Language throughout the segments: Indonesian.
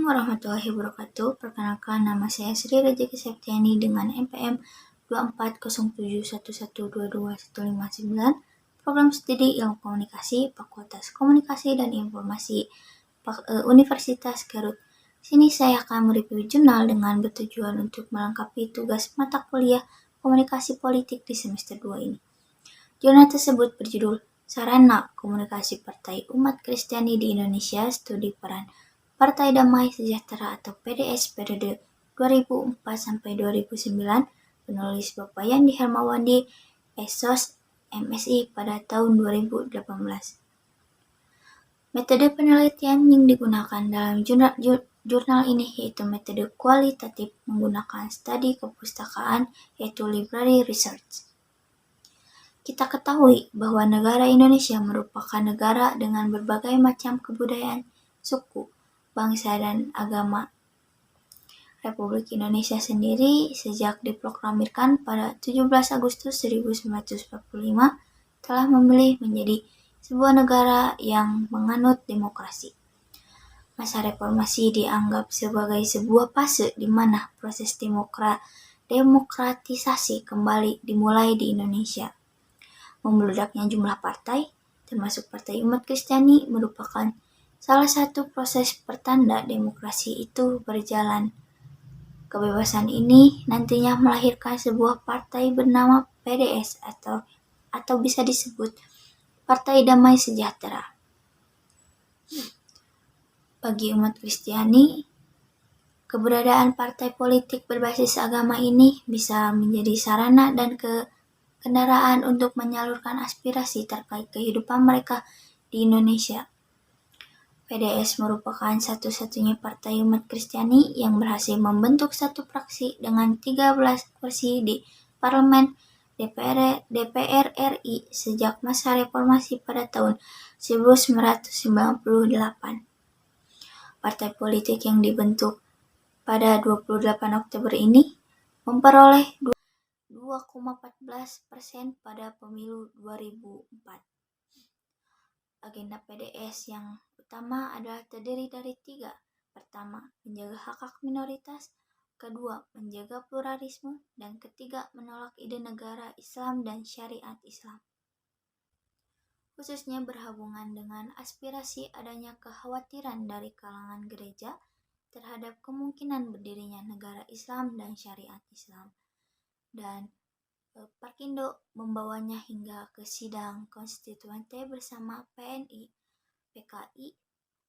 warahmatullahi wabarakatuh. Perkenalkan, nama saya Sri Rejeki Septiani dengan NPM 240711221519, Program Studi Ilmu Komunikasi, Fakultas Komunikasi dan Informasi, Universitas Garut. Sini saya akan mereview jurnal dengan bertujuan untuk melengkapi tugas mata kuliah Komunikasi Politik di semester 2 ini. Jurnal tersebut berjudul Sarana Komunikasi Partai Umat Kristiani di Indonesia, Studi Peran Partai Damai Sejahtera atau PDS periode 2004-2009, penulis Bapak Yandi Hermawandi, Esos, MSI pada tahun 2018. Metode penelitian yang digunakan dalam jurnal ini yaitu metode kualitatif menggunakan studi kepustakaan yaitu library research. Kita ketahui bahwa negara Indonesia merupakan negara dengan berbagai macam kebudayaan, suku, bangsa, dan agama. Republik Indonesia sendiri sejak diproklamirkan pada 17 Agustus 1945 telah memilih menjadi sebuah negara yang menganut demokrasi. Masa reformasi dianggap sebagai sebuah fase di mana proses demokratisasi kembali dimulai di Indonesia. Membeludaknya jumlah partai, termasuk Partai Umat Kristiani, merupakan salah satu proses pertanda demokrasi itu berjalan. Kebebasan ini nantinya melahirkan sebuah partai bernama PDS atau bisa disebut Partai Damai Sejahtera. Bagi umat Kristiani, keberadaan partai politik berbasis agama ini bisa menjadi sarana dan kendaraan untuk menyalurkan aspirasi terkait kehidupan mereka di Indonesia. PDS merupakan satu-satunya partai umat Kristiani yang berhasil membentuk satu fraksi dengan 13 kursi di Parlemen DPR RI sejak masa reformasi pada tahun 1998. Partai politik yang dibentuk pada 28 Oktober ini memperoleh 2,14% pada pemilu 2004. Agenda PDS yang utama adalah terdiri dari 3. Pertama, menjaga hak-hak minoritas. Kedua, menjaga pluralisme. Dan ketiga, menolak ide negara Islam dan syariat Islam. Khususnya berhubungan dengan aspirasi adanya kekhawatiran dari kalangan gereja terhadap kemungkinan berdirinya negara Islam dan syariat Islam. Dan Parkindo membawanya hingga ke sidang konstituante bersama PNI, PKI,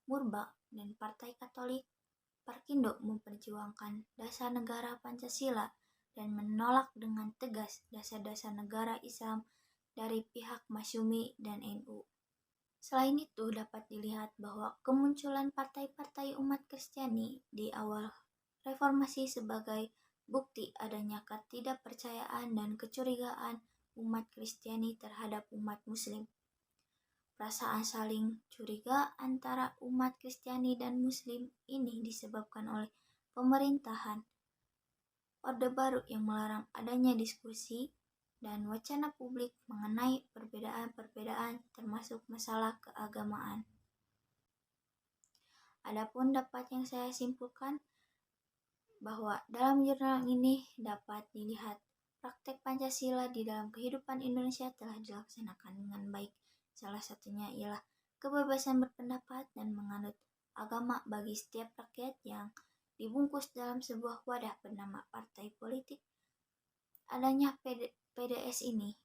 Murba, dan Partai Katolik. Parkindo memperjuangkan dasar negara Pancasila dan menolak dengan tegas dasar-dasar negara Islam dari pihak Masyumi dan NU. Selain itu dapat dilihat bahwa kemunculan partai-partai umat Kristiani di awal reformasi sebagai bukti adanya ketidakpercayaan dan kecurigaan umat Kristiani terhadap umat Muslim. Perasaan saling curiga antara umat Kristiani dan Muslim ini disebabkan oleh pemerintahan Orde Baru yang melarang adanya diskusi dan wacana publik mengenai perbedaan-perbedaan termasuk masalah keagamaan. Adapun dapat yang saya simpulkan bahwa dalam jurnal ini dapat dilihat praktek Pancasila di dalam kehidupan Indonesia telah dilaksanakan dengan baik. Salah satunya ialah kebebasan berpendapat dan menganut agama bagi setiap rakyat yang dibungkus dalam sebuah wadah bernama partai politik. Adanya PDS ini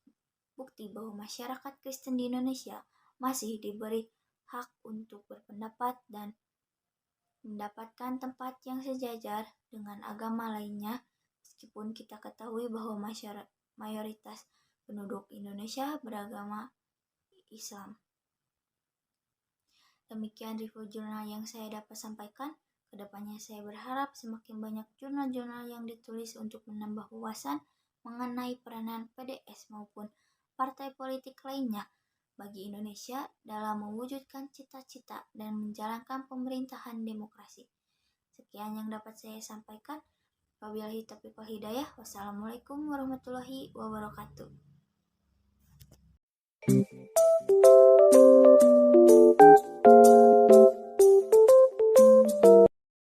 bukti bahwa masyarakat Kristen di Indonesia masih diberi hak untuk berpendapat dan mendapatkan tempat yang sejajar dengan agama lainnya, meskipun kita ketahui bahwa mayoritas penduduk Indonesia beragama Islam. Demikian review jurnal yang saya dapat sampaikan. Kedepannya saya berharap semakin banyak jurnal-jurnal yang ditulis untuk menambah wawasan mengenai peranan PDS maupun partai politik lainnya bagi Indonesia dalam mewujudkan cita-cita dan menjalankan pemerintahan demokrasi. Sekian yang dapat saya sampaikan. Wabillahi taufiq wal hidayah. Wassalamualaikum warahmatullahi wabarakatuh.